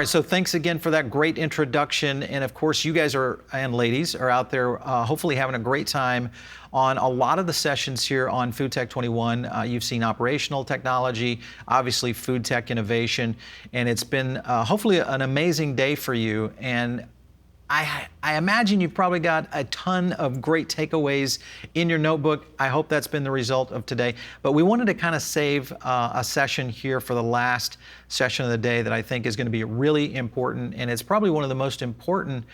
right, so thanks again for that great introduction. And of course, you guys and ladies are out there hopefully having a great time on a lot of the sessions here on Food Tech 21. You've seen operational technology, obviously food tech innovation, and it's been hopefully an amazing day for you. And I imagine you've probably got a ton of great takeaways in your notebook. I hope that's been the result of today. But we wanted to kind of save a session here for the last session of the day that I think is going to be really important. And it's probably one of the most important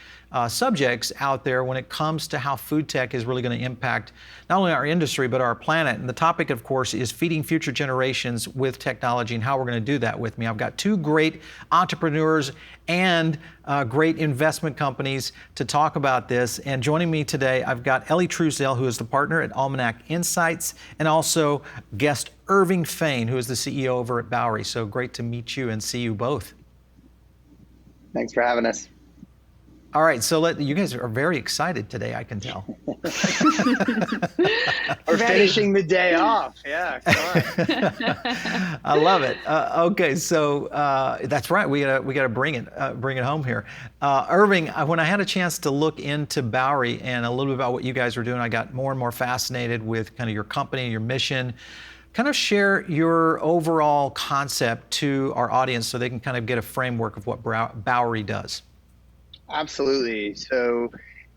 subjects out there when it comes to how food tech is really going to impact not only our industry, but our planet. And the topic, of course, is feeding future generations with technology and how we're going to do that. With me, I've got two great entrepreneurs and great investment companies to talk about this. And joining me today, I've got Elly Truesdell, who is the partner at Almanac Insights, and also guest Irving Fain, who is the CEO over at Bowery. So great to meet you and see you both. Thanks for having us. All right, so you guys are very excited today, I can tell. We're finishing the day off. Yeah, come on. I love it. Okay, so that's right. We gotta bring it home here. Irving, when I had a chance to look into Bowery and a little bit about what you guys were doing, I got more and more fascinated with kind of your company, your mission. Kind of share your overall concept to our audience so they can kind of get a framework of what Bowery does. Absolutely. So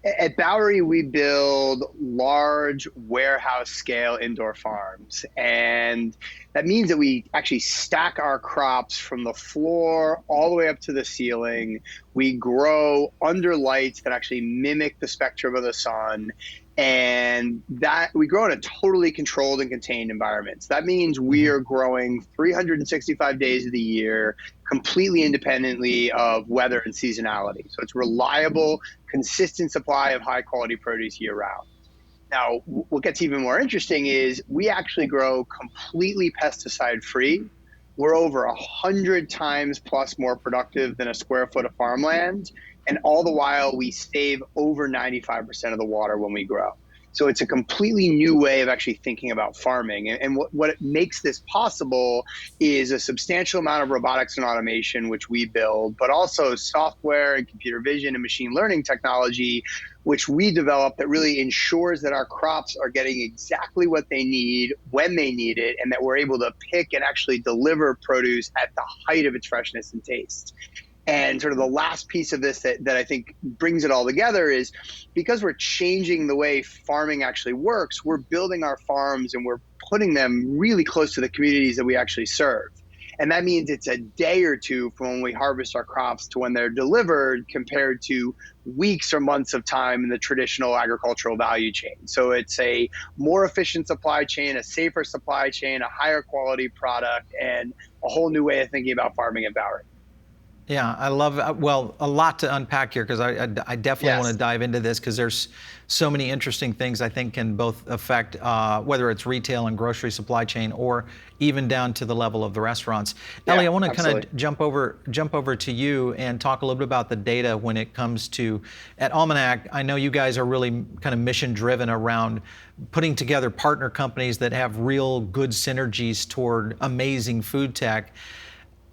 at Bowery, we build large warehouse scale indoor farms. And that means that we actually stack our crops from the floor all the way up to the ceiling. We grow under lights that actually mimic the spectrum of the sun. And that we grow in a totally controlled and contained environment. So that means we are growing 365 days of the year, completely independently of weather and seasonality. So it's reliable, consistent supply of high quality produce year round. Now, what gets even more interesting is we actually grow completely pesticide free. We're over 100 times plus more productive than a square foot of farmland. And all the while we save over 95% of the water when we grow. So it's a completely new way of actually thinking about farming. And what makes this possible is a substantial amount of robotics and automation, which we build, but also software and computer vision and machine learning technology, which we develop that really ensures that our crops are getting exactly what they need when they need it, and that we're able to pick and actually deliver produce at the height of its freshness and taste. And sort of the last piece of this that I think brings it all together is because we're changing the way farming actually works, we're building our farms and we're putting them really close to the communities that we actually serve. And that means it's a day or two from when we harvest our crops to when they're delivered compared to weeks or months of time in the traditional agricultural value chain. So it's a more efficient supply chain, a safer supply chain, a higher quality product, and a whole new way of thinking about farming at Bowery. Yeah, I love, well, a lot to unpack here because I definitely want to dive into this because there's so many interesting things I think can both affect whether it's retail and grocery supply chain or even down to the level of the restaurants. Elly, I want to kind of jump over to you and talk a little bit about the data when it comes to, at Almanac, I know you guys are really kind of mission driven around putting together partner companies that have real good synergies toward amazing food tech.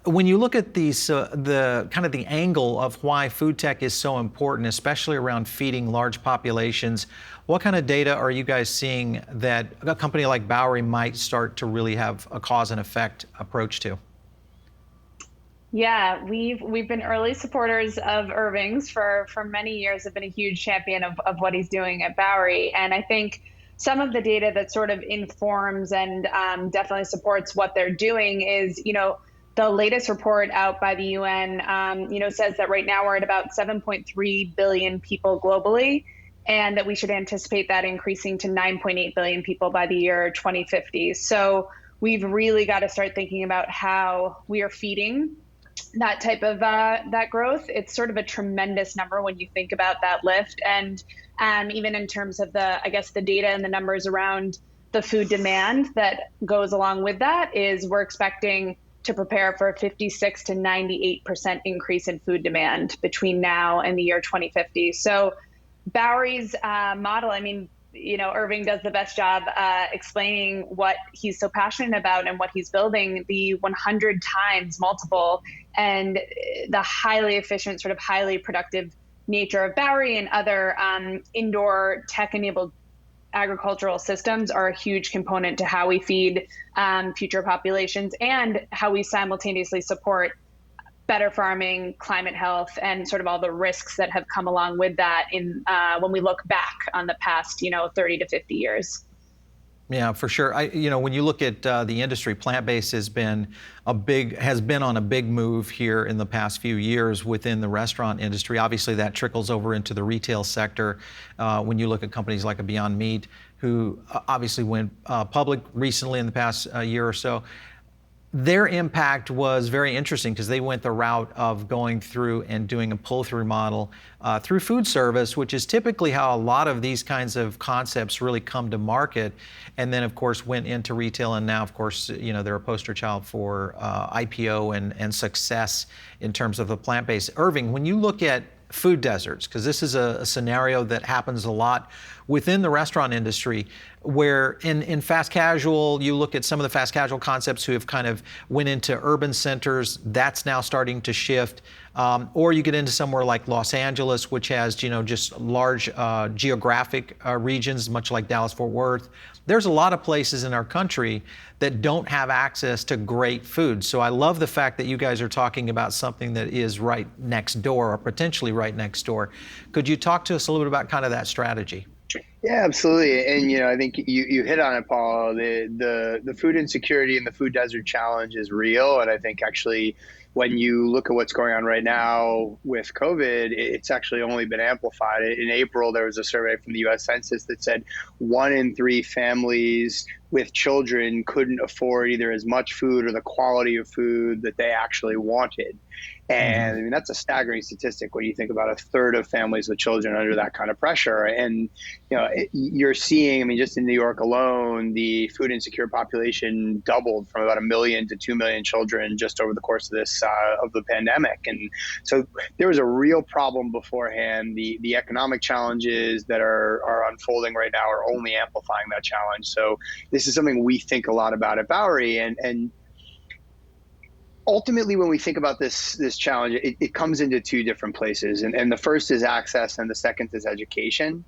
When you look at these, the kind of the angle of why food tech is so important, especially around feeding large populations, what kind of data are you guys seeing that a company like Bowery might start to really have a cause and effect approach to? Yeah, we've been early supporters of Irving's for many years. Have been a huge champion of what he's doing at Bowery, and I think some of the data that sort of informs and definitely supports what they're doing is, the latest report out by the UN, says that right now we're at about 7.3 billion people globally, and that we should anticipate that increasing to 9.8 billion people by the year 2050. So we've really got to start thinking about how we are feeding that type of that growth. It's sort of a tremendous number when you think about that lift, and even in terms of the data and the numbers around the food demand that goes along with that is we're expecting to prepare for a 56 to 98% increase in food demand between now and the year 2050. So Bowery's model, Irving does the best job explaining what he's so passionate about and what he's building, the 100 times multiple and the highly efficient, sort of highly productive nature of Bowery and other indoor tech-enabled agricultural systems are a huge component to how we feed future populations and how we simultaneously support better farming, climate health, and sort of all the risks that have come along with that in when we look back on the past, 30 to 50 years. Yeah, for sure. When you look at the industry, plant-based has been on a big move here in the past few years within the restaurant industry. Obviously, that trickles over into the retail sector. When you look at companies like a Beyond Meat, who obviously went public recently in the past year or so, their impact was very interesting because they went the route of going through and doing a pull-through model through food service, which is typically how a lot of these kinds of concepts really come to market. And then, of course, went into retail. And now, of course, they're a poster child for IPO and success in terms of the plant-based. Irving, when you look at food deserts, because this is a scenario that happens a lot within the restaurant industry, where in fast casual, you look at some of the fast casual concepts who have kind of went into urban centers, that's now starting to shift. Or you get into somewhere like Los Angeles, which has, just large geographic regions, much like Dallas-Fort Worth. There's a lot of places in our country that don't have access to great food. So I love the fact that you guys are talking about something that is right next door or potentially right next door. Could you talk to us a little bit about kind of that strategy? Yeah, absolutely. And, I think you hit on it, Paul. The food insecurity and the food desert challenge is real. And I think actually when you look at what's going on right now with COVID, it's actually only been amplified. In April, there was a survey from the U.S. Census that said 1 in 3 families with children couldn't afford either as much food or the quality of food that they actually wanted. And I mean, that's a staggering statistic when you think about a third of families with children under that kind of pressure. And, you're seeing, I mean, just in New York alone, the food insecure population doubled from about 1 million to 2 million children just over the course of this, of the pandemic. And so there was a real problem beforehand. The economic challenges that are unfolding right now are only amplifying that challenge. So this is something we think a lot about at Bowery. And ultimately, when we think about this challenge, it comes into 2 different places. And the first is access and the second is education.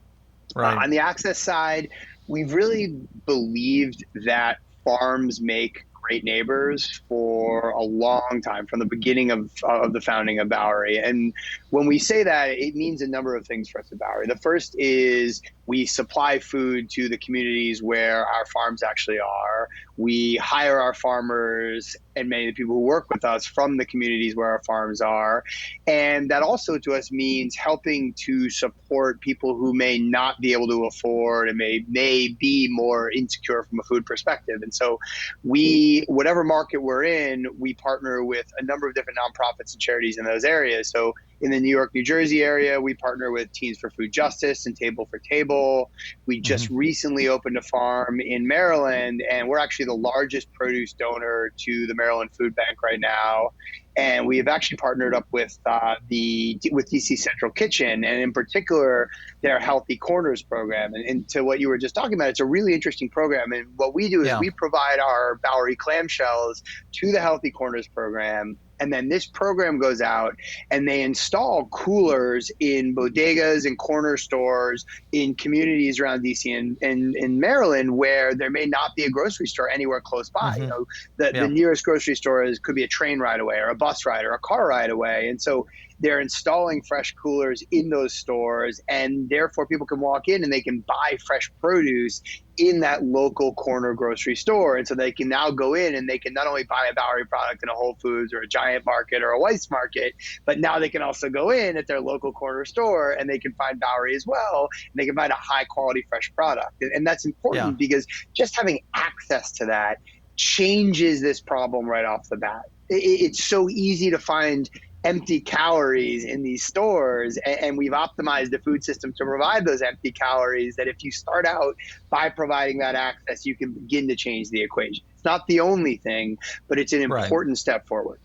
Right. On the access side, we've really believed that farms make great neighbors for a long time, from the beginning of the founding of Bowery. And when we say that, it means a number of things for us at Bowery. The first is we supply food to the communities where our farms actually are. We hire our farmers and many of the people who work with us from the communities where our farms are. And that also to us means helping to support people who may not be able to afford and may be more insecure from a food perspective. And so whatever market we're in, we partner with a number of different nonprofits and charities in those areas. So in the New York, New Jersey area, we partner with Teens for Food Justice and Table for Table. We just recently opened a farm in Maryland, and we're actually the largest produce donor to the Maryland Food Bank right now. And we have actually partnered up with DC Central Kitchen, and in particular, their Healthy Corners program. And to what you were just talking about, it's a really interesting program. And what we do is we provide our Bowery clamshells to the Healthy Corners program. And then this program goes out and they install coolers in bodegas and corner stores in communities around DC and in Maryland where there may not be a grocery store anywhere close by. The nearest grocery store could be a train ride away or a bus ride or a car ride away. And so they're installing fresh coolers in those stores, and therefore people can walk in and they can buy fresh produce in that local corner grocery store. And so they can now go in and they can not only buy a Bowery product in a Whole Foods or a Giant Market or a Weis Market, but now they can also go in at their local corner store and they can find Bowery as well. And they can find a high quality fresh product. And that's important because just having access to that changes this problem right off the bat. It's so easy to find empty calories in these stores, and we've optimized the food system to provide those empty calories, that if you start out by providing that access, you can begin to change the equation. It's not the only thing, but it's an important step forward.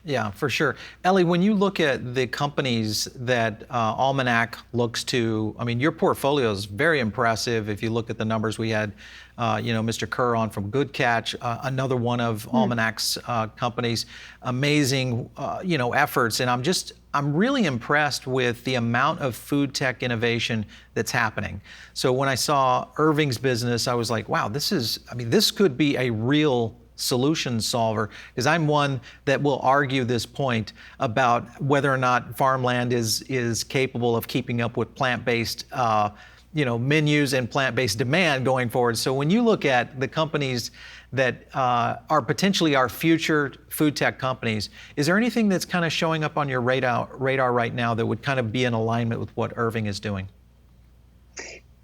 Yeah, for sure. Elly, when you look at the companies that Almanac looks to, I mean, your portfolio is very impressive. If you look at the numbers, we had, Mr. Kerr on from Good Catch, another one of Almanac's companies, amazing, efforts. And I'm really impressed with the amount of food tech innovation that's happening. So when I saw Irving's business, I was like, wow, this could be a real solution solver, because I'm one that will argue this point about whether or not farmland is capable of keeping up with plant-based menus and plant-based demand going forward. So when you look at the companies that are potentially our future food tech companies, is there anything that's kind of showing up on your radar right now that would kind of be in alignment with what Irving is doing?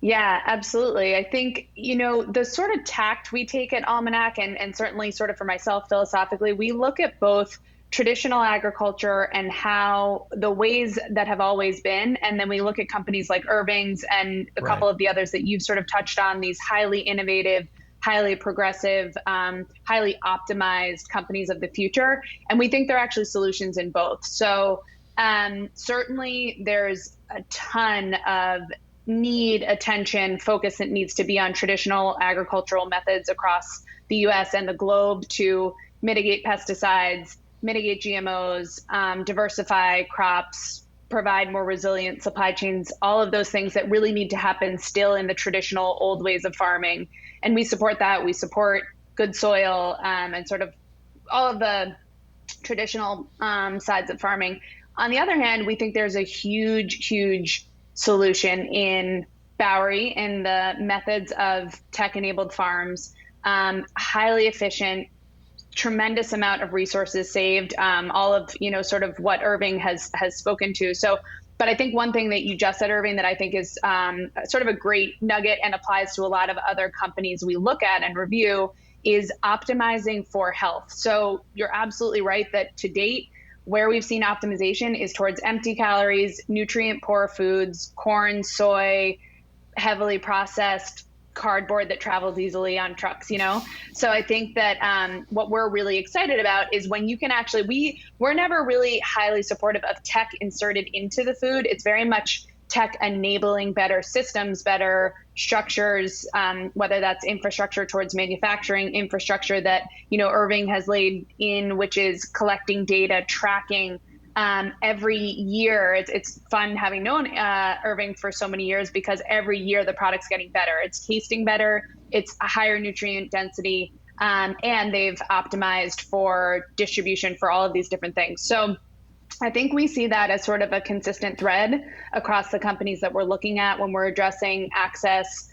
Yeah, absolutely. I think, the sort of tact we take at Almanac, and certainly sort of for myself philosophically, we look at both traditional agriculture and how the ways that have always been, and then we look at companies like Irving's and a couple of the others that you've sort of touched on, these highly innovative, highly progressive, highly optimized companies of the future. And we think they're actually solutions in both. So certainly there's a ton of attention, focus that needs to be on traditional agricultural methods across the US and the globe to mitigate pesticides, mitigate GMOs, diversify crops, provide more resilient supply chains, all of those things that really need to happen still in the traditional old ways of farming. And we support that. We support good soil and sort of all of the traditional sides of farming. On the other hand, we think there's a huge solution in Bowery, in the methods of tech-enabled farms, highly efficient, tremendous amount of resources saved, all of sort of what Irving has spoken to. So, but I think one thing that you just said, Irving, that I think is sort of a great nugget and applies to a lot of other companies we look at and review is optimizing for health. So you're absolutely right that to date, where we've seen optimization is towards empty calories, nutrient-poor foods, corn, soy, heavily processed cardboard that travels easily on trucks, So I think that what we're really excited about is when you can actually, we're never really highly supportive of tech inserted into the food. It's very much tech enabling better systems, better structures, whether that's infrastructure towards manufacturing, infrastructure that, Irving has laid in, which is collecting data, tracking every year. It's fun having known Irving for so many years because every year the product's getting better. It's tasting better. It's a higher nutrient density. And they've optimized for distribution for all of these different things. So I think we see that as sort of a consistent thread across the companies that we're looking at when we're addressing access,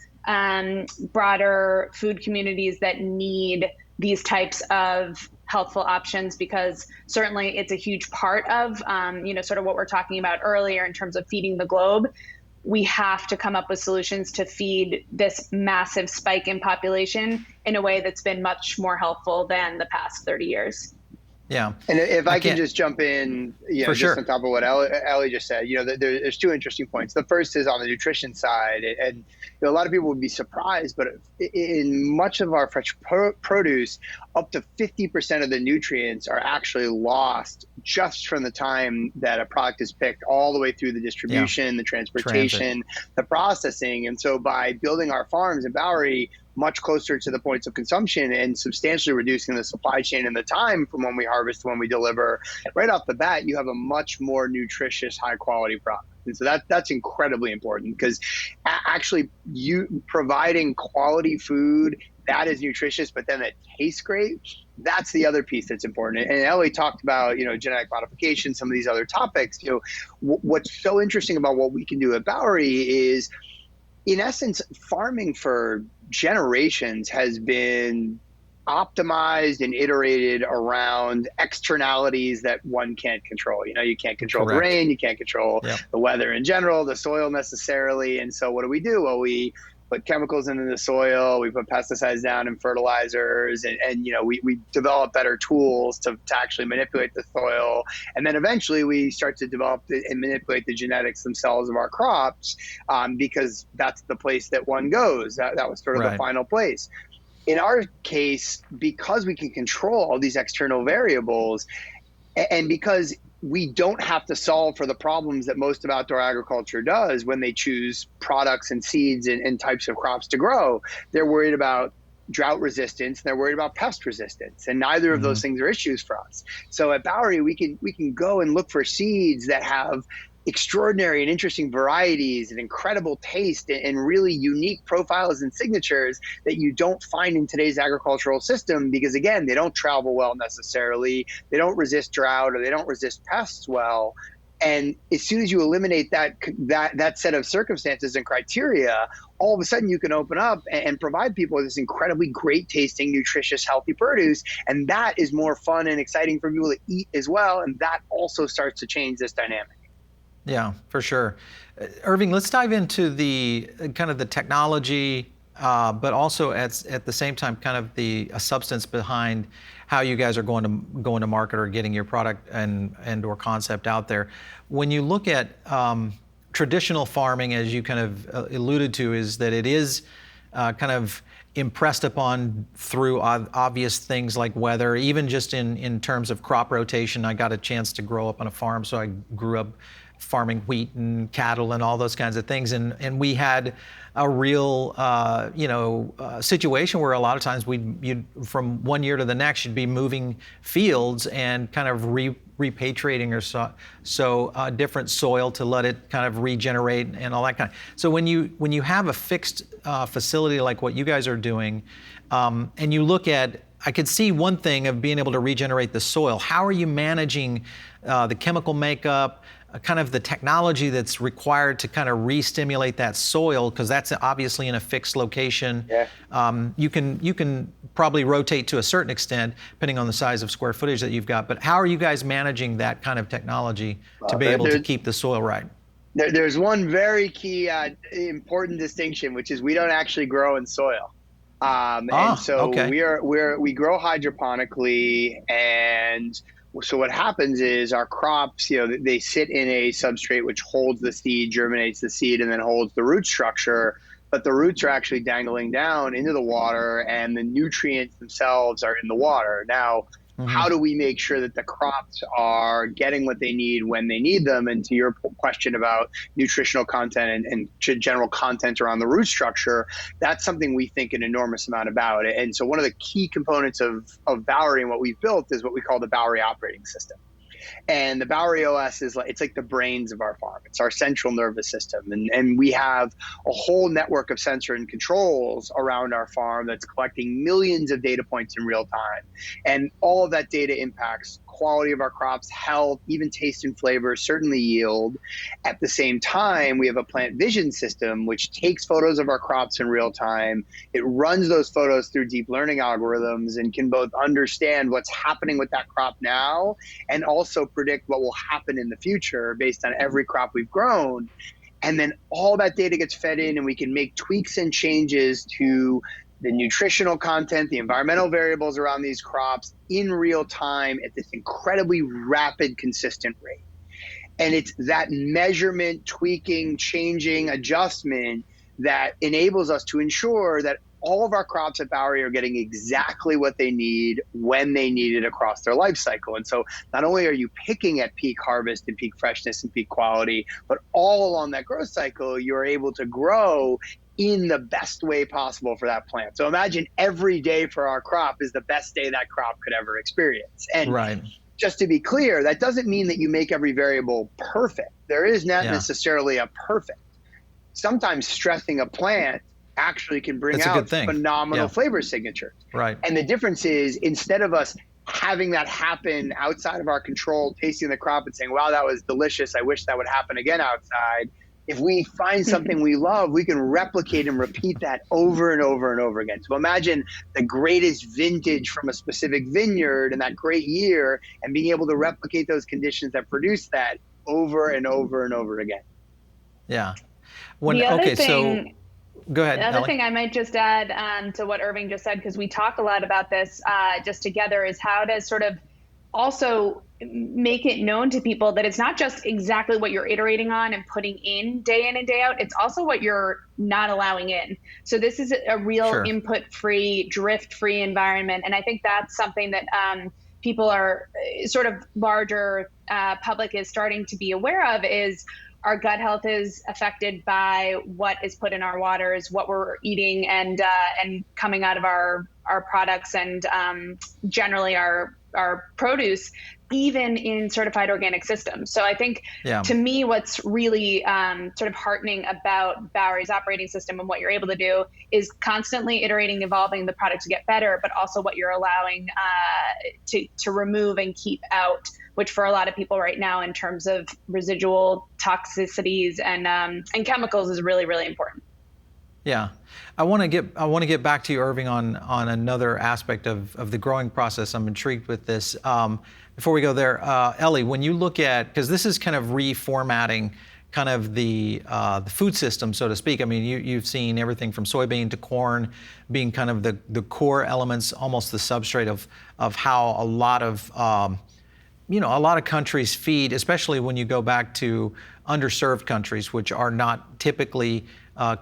broader food communities that need these types of healthful options, because certainly it's a huge part of, sort of what we're talking about earlier in terms of feeding the globe. We have to come up with solutions to feed this massive spike in population in a way that's been much more helpful than the past 30 years. Yeah. And if I can just jump in, just sure. on top of what Elly just said, there's two interesting points. The first is on the nutrition side, and a lot of people would be surprised, but in much of our fresh produce, up to 50% of the nutrients are actually lost just from the time that a product is picked all the way through the distribution, the transportation, the processing. And so by building our farms in Bowery much closer to the points of consumption and substantially reducing the supply chain and the time from when we harvest to when we deliver, right off the bat, you have a much more nutritious, high quality product. And so that's incredibly important, because actually you providing quality food that is nutritious, but then that tastes great, that's the other piece that's important. And Elly talked about, genetic modification, some of these other topics. What's so interesting about what we can do at Bowery is, in essence, farming for generations has been optimized and iterated around externalities that one can't control. You can't control the rain, you can't control the weather in general, the soil necessarily. And so what do? Well, we put chemicals into the soil, we put pesticides down and fertilizers, and we develop better tools to actually manipulate the soil. And then eventually we start to develop and manipulate the genetics themselves of our crops, because that's the place that one goes. That was sort of the final place. In our case, because we can control all these external variables, And because we don't have to solve for the problems that most of outdoor agriculture does when they choose products and seeds and types of crops to grow, they're worried about drought resistance, and they're worried about pest resistance, and neither of those things are issues for us. So at Bowery, we can go and look for seeds that have extraordinary and interesting varieties and incredible taste and really unique profiles and signatures that you don't find in today's agricultural system, because again, they don't travel well necessarily, they don't resist drought, or they don't resist pests well. And as soon as you eliminate that set of circumstances and criteria, all of a sudden you can open up and provide people with this incredibly great tasting, nutritious, healthy produce. And that is more fun and exciting for people to eat as well. And that also starts to change this dynamic. Yeah, for sure. Irving, let's dive into the kind of the technology, but also at the same time, kind of the substance behind how you guys are going to market or getting your product and or concept out there. When you look at traditional farming, as you kind of alluded to, is that it is kind of impressed upon through obvious things like weather, even just in terms of crop rotation. I got a chance to grow up on a farm, so I grew up farming wheat and cattle and all those kinds of things. And we had a real, situation where a lot of times you'd from one year to the next, you'd be moving fields and kind of repatriating or different soil to let it kind of regenerate and all that kind of. So when you have a fixed facility like what you guys are doing, and you look at, I could see one thing of being able to regenerate the soil. How are you managing the chemical makeup, kind of the technology that's required to kind of re-stimulate that soil, because that's obviously in a fixed location. Yeah. You can probably rotate to a certain extent, depending on the size of square footage that you've got. But how are you guys managing that kind of technology to be able to keep the soil right? There's one very key important distinction, which is we don't actually grow in soil. And so okay. we grow hydroponically, and so what happens is our crops, they sit in a substrate which holds the seed, germinates the seed, and then holds the root structure. But the roots are actually dangling down into the water, and the nutrients themselves are in the water. Now, how do we make sure that the crops are getting what they need when they need them? And to your question about nutritional content and general content around the root structure, that's something we think an enormous amount about. And so one of the key components of Bowery and what we've built is what we call the Bowery operating system. And the Bowery OS it's like the brains of our farm. It's our central nervous system. And we have a whole network of sensor and controls around our farm that's collecting millions of data points in real time. And all of that data impacts quality of our crops, health, even taste and flavor, certainly yield. At the same time, we have a plant vision system which takes photos of our crops in real time. It runs those photos through deep learning algorithms and can both understand what's happening with that crop now and also predict what will happen in the future based on every crop we've grown. And then all that data gets fed in, and we can make tweaks and changes to the nutritional content, the environmental variables around these crops in real time at this incredibly rapid, consistent rate. And it's that measurement, tweaking, changing, adjustment that enables us to ensure that all of our crops at Bowery are getting exactly what they need when they need it across their life cycle. And so not only are you picking at peak harvest and peak freshness and peak quality, but all along that growth cycle, you're able to grow in the best way possible for that plant. So imagine every day for our crop is the best day that crop could ever experience. And just to be clear, that doesn't mean that you make every variable perfect. There is not necessarily a perfect. Sometimes stressing a plant actually can bring out phenomenal flavor signatures. Right. And the difference is, instead of us having that happen outside of our control, tasting the crop and saying, wow, that was delicious, I wish that would happen again outside, if we find something we love, we can replicate and repeat that over and over and over again. So imagine the greatest vintage from a specific vineyard in that great year and being able to replicate those conditions that produce that over and over and over again. Yeah. Go ahead, Elly. The other thing I might just add to what Irving just said, because we talk a lot about this just together, is how to sort of also make it known to people that it's not just exactly what you're iterating on and putting in and day out, it's also what you're not allowing in. So this is a real input-free, drift-free environment. And I think that's something that people are sort of larger public is starting to be aware of is our gut health is affected by what is put in our waters, what we're eating, and coming out of our products, and generally our produce, even in certified organic systems. So I think, to me, what's really sort of heartening about Bowery's operating system and what you're able to do is constantly iterating, evolving the product to get better, but also what you're allowing to remove and keep out, which for a lot of people right now, in terms of residual toxicities and chemicals, is really, really important. Yeah, I want to get back to you, Irving, on another aspect of the growing process. I'm intrigued with this. Before we go there, Elly, when you look at, because this is kind of reformatting kind of the food system, so to speak. I mean, you've seen everything from soybean to corn being kind of the core elements, almost the substrate of how a lot of a lot of countries feed, especially when you go back to underserved countries, which are not typically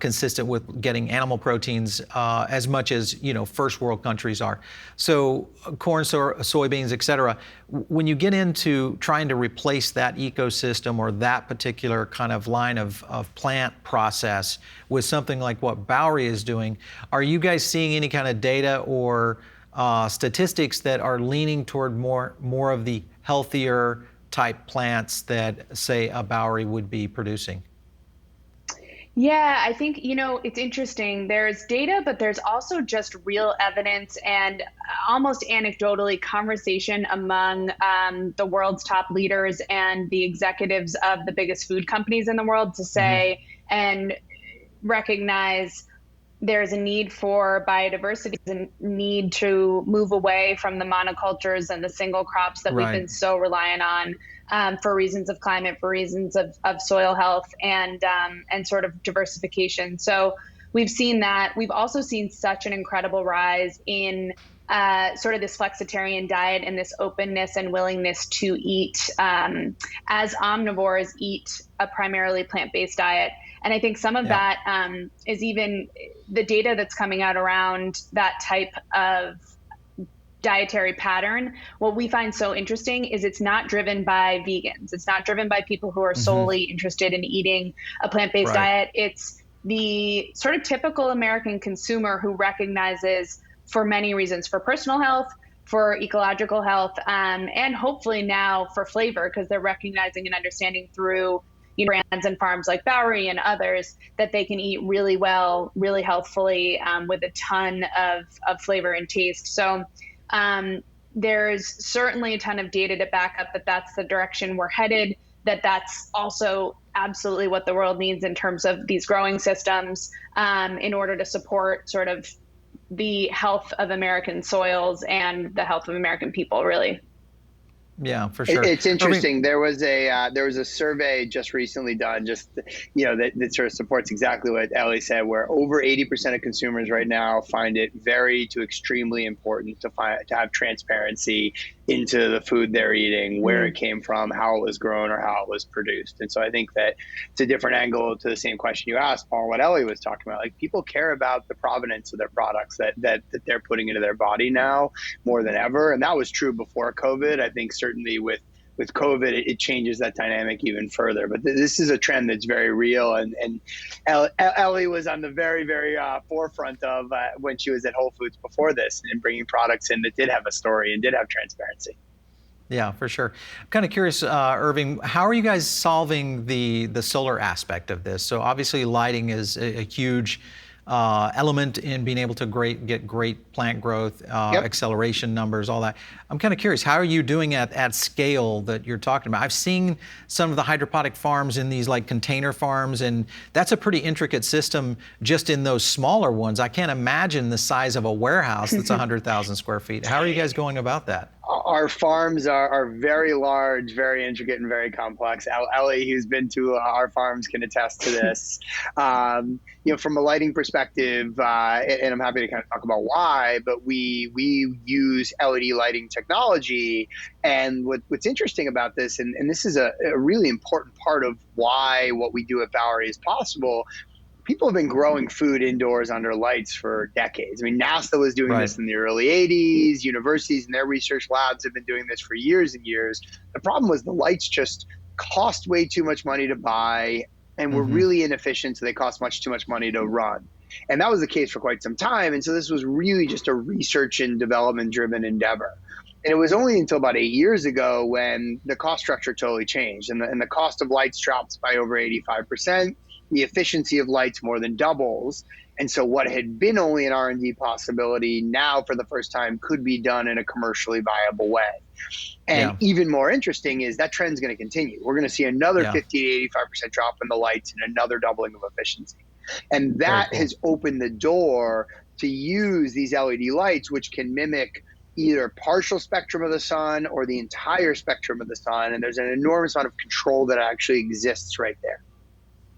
consistent with getting animal proteins as much as first world countries are. So corn, soybeans, et cetera. When you get into trying to replace that ecosystem or that particular kind of line of plant process with something like what Bowery is doing, are you guys seeing any kind of data or statistics that are leaning toward more of the healthier type plants that, say, a Bowery would be producing? Yeah, I think, it's interesting. There's data, but there's also just real evidence and almost anecdotally conversation among the world's top leaders and the executives of the biggest food companies in the world to say and recognize there's a need for biodiversity, a need to move away from the monocultures and the single crops that we've been so reliant on for reasons of climate, for reasons of soil health, and sort of diversification. So we've seen that. We've also seen such an incredible rise in sort of this flexitarian diet and this openness and willingness to eat as omnivores eat a primarily plant-based diet. And I think some of that is even the data that's coming out around that type of dietary pattern. What we find so interesting is it's not driven by vegans. It's not driven by people who are solely interested in eating a plant-based diet. It's the sort of typical American consumer who recognizes, for many reasons, for personal health, for ecological health, and hopefully now for flavor, because they're recognizing and understanding through brands and farms like Bowery and others that they can eat really well, really healthfully, with a ton of flavor and taste. So there's certainly a ton of data to back up that that's the direction we're headed, that's also absolutely what the world needs in terms of these growing systems in order to support sort of the health of American soils and the health of American people, really. Yeah, for sure. It's interesting. There was a survey just recently done, that sort of supports exactly what Elly said, where over 80% of consumers right now find it very to extremely important to have transparency into the food they're eating, where it came from, how it was grown, or how it was produced. And so I think that it's a different angle to the same question you asked, Paul, what Elly was talking about. Like, people care about the provenance of their products that they're putting into their body now more than ever. And that was true before COVID. I think certainly with COVID, it changes that dynamic even further. But this is a trend that's very real. And Elly was on the very, very forefront of when she was at Whole Foods before this, and bringing products in that did have a story and did have transparency. Yeah, for sure. I'm kind of curious, Irving, how are you guys solving the solar aspect of this? So obviously lighting is a huge element in being able to get great plant growth, acceleration numbers, all that. I'm kind of curious, how are you doing at scale that you're talking about? I've seen some of the hydroponic farms in these like container farms, and that's a pretty intricate system just in those smaller ones. I can't imagine the size of a warehouse that's 100,000 square feet. How are you guys going about that? Our farms are very large, very intricate, and very complex. Elly, who's been to our farms, can attest to this. From a lighting perspective, and I'm happy to kind of talk about why, but we use LED lighting technology. And what's interesting about this, and this is a really important part of why what we do at Bowery is possible, people have been growing food indoors under lights for decades. I mean, NASA was doing Right. this in the early 80s. Universities and their research labs have been doing this for years and years. The problem was the lights just cost way too much money to buy and were really inefficient, so they cost too much money to run. And that was the case for quite some time. And so this was really just a research and development driven endeavor. And it was only until about 8 years ago when the cost structure totally changed and the cost of lights drops by over 85%. The efficiency of lights more than doubles. And so what had been only an R&D possibility now for the first time could be done in a commercially viable way. And even more interesting is that trend's going to continue. We're going to see another 50 to 85% drop in the lights and another doubling of efficiency. And that has opened the door to use these LED lights, which can mimic either partial spectrum of the sun or the entire spectrum of the sun. And there's an enormous amount of control that actually exists right there.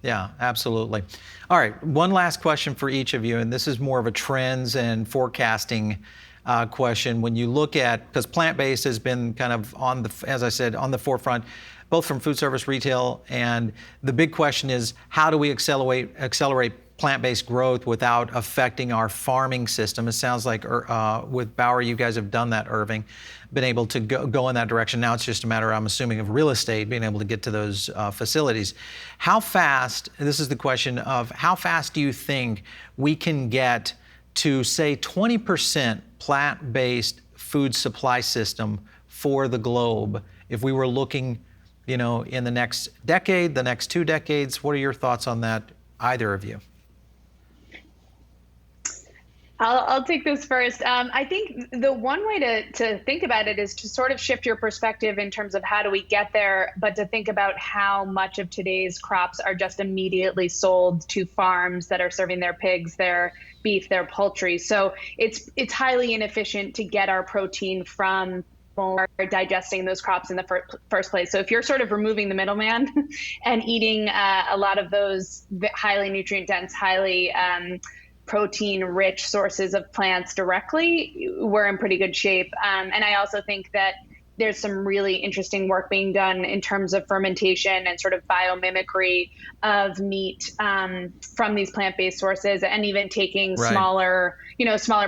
Yeah, absolutely. All right, one last question for each of you, and this is more of a trends and forecasting question. When you look at, because plant-based has been kind of on the, as I said, on the forefront, both from food service, retail, and the big question is, how do we accelerate plant-based growth without affecting our farming system? It sounds like with Bowery, you guys have done that, Irving, been able to go in that direction. Now it's just a matter, I'm assuming, of real estate, being able to get to those facilities. How fast, this is the question of, how fast do you think we can get to, say, 20% plant-based food supply system for the globe if we were looking, in the next decade, the next 2 decades? What are your thoughts on that, either of you? I'll take this first. I think the one way to think about it is to sort of shift your perspective in terms of how do we get there, but to think about how much of today's crops are just immediately sold to farms that are serving their pigs, their beef, their poultry. So it's highly inefficient to get our protein from digesting those crops in the first place. So if you're sort of removing the middleman and eating a lot of those highly nutrient dense, highly protein-rich sources of plants directly, we're in pretty good shape. And I also think that there's some really interesting work being done in terms of fermentation and sort of biomimicry of meat from these plant-based sources, and even taking smaller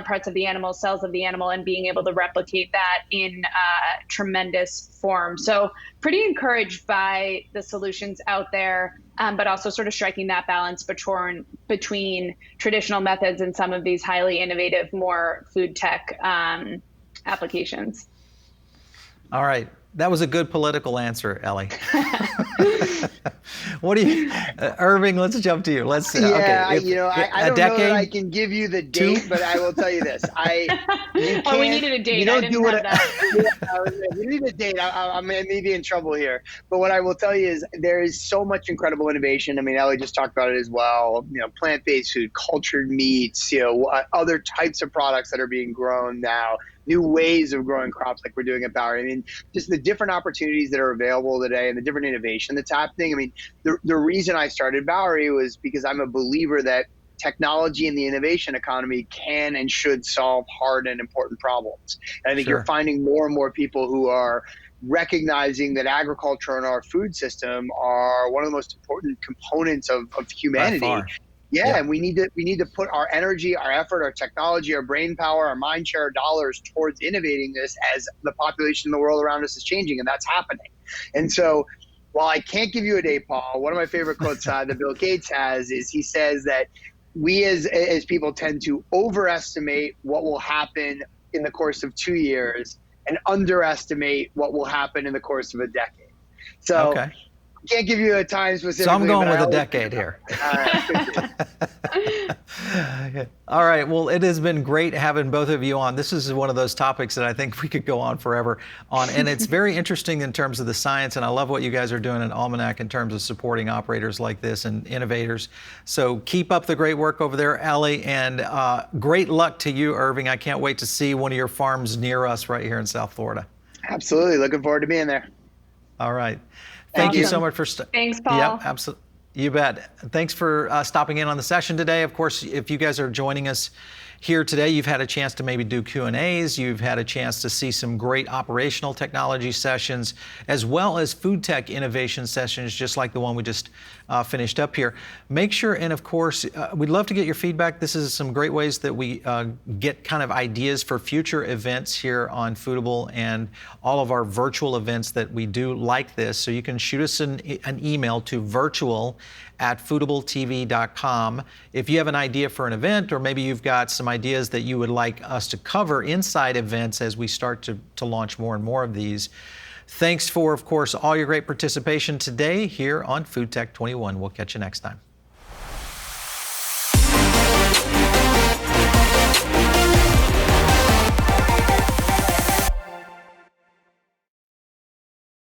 parts of the animal, cells of the animal, and being able to replicate that in tremendous form. So pretty encouraged by the solutions out there, but also sort of striking that balance between traditional methods and some of these highly innovative, more food tech applications. All right. That was a good political answer, Elly. What do you, Irving, let's jump to you. Let's, I don't know that I decade, can give you the date, but I will tell you this. We needed a date. You don't I didn't do have that. We need a date. I may be in trouble here. But what I will tell you is there is so much incredible innovation. I mean, Elly just talked about it as well. Plant-based food, cultured meats, other types of products that are being grown now. New ways of growing crops like we're doing at Bowery. I mean, just the different opportunities that are available today and the different innovation that's happening. I mean, the reason I started Bowery was because I'm a believer that technology and the innovation economy can and should solve hard and important problems. And I think you're finding more and more people who are recognizing that agriculture and our food system are one of the most important components of humanity. Yeah, and we need to put our energy, our effort, our technology, our brain power, our mind share, our dollars towards innovating this as the population in the world around us is changing, and that's happening. And so while I can't give you a date, Paul, one of my favorite quotes that Bill Gates has is he says that we as people tend to overestimate what will happen in the course of 2 years and underestimate what will happen in the course of a decade. So can't give you a time specifically. So I'm going with a decade here. All right. Well, it has been great having both of you on. This is one of those topics that I think we could go on forever on. And it's very interesting in terms of the science. And I love what you guys are doing at Almanac in terms of supporting operators like this and innovators. So keep up the great work over there, Elly. And great luck to you, Irving. I can't wait to see one of your farms near us right here in South Florida. Absolutely. Looking forward to being there. All right. Thank you so much for Thanks, Paul. Yep, absolutely. You bet. Thanks for stopping in on the session today. Of course, if you guys are joining us here today, you've had a chance to maybe do Q&As. You've had a chance to see some great operational technology sessions, as well as food tech innovation sessions, just like the one we just finished up here. Make sure, and of course, we'd love to get your feedback. This is some great ways that we get kind of ideas for future events here on Foodable and all of our virtual events that we do like this. So you can shoot us an email to virtual@foodabletv.com. If you have an idea for an event, or maybe you've got some ideas that you would like us to cover inside events as we start to launch more and more of these. Thanks for, of course, all your great participation today here on Food Tech 21. We'll catch you next time.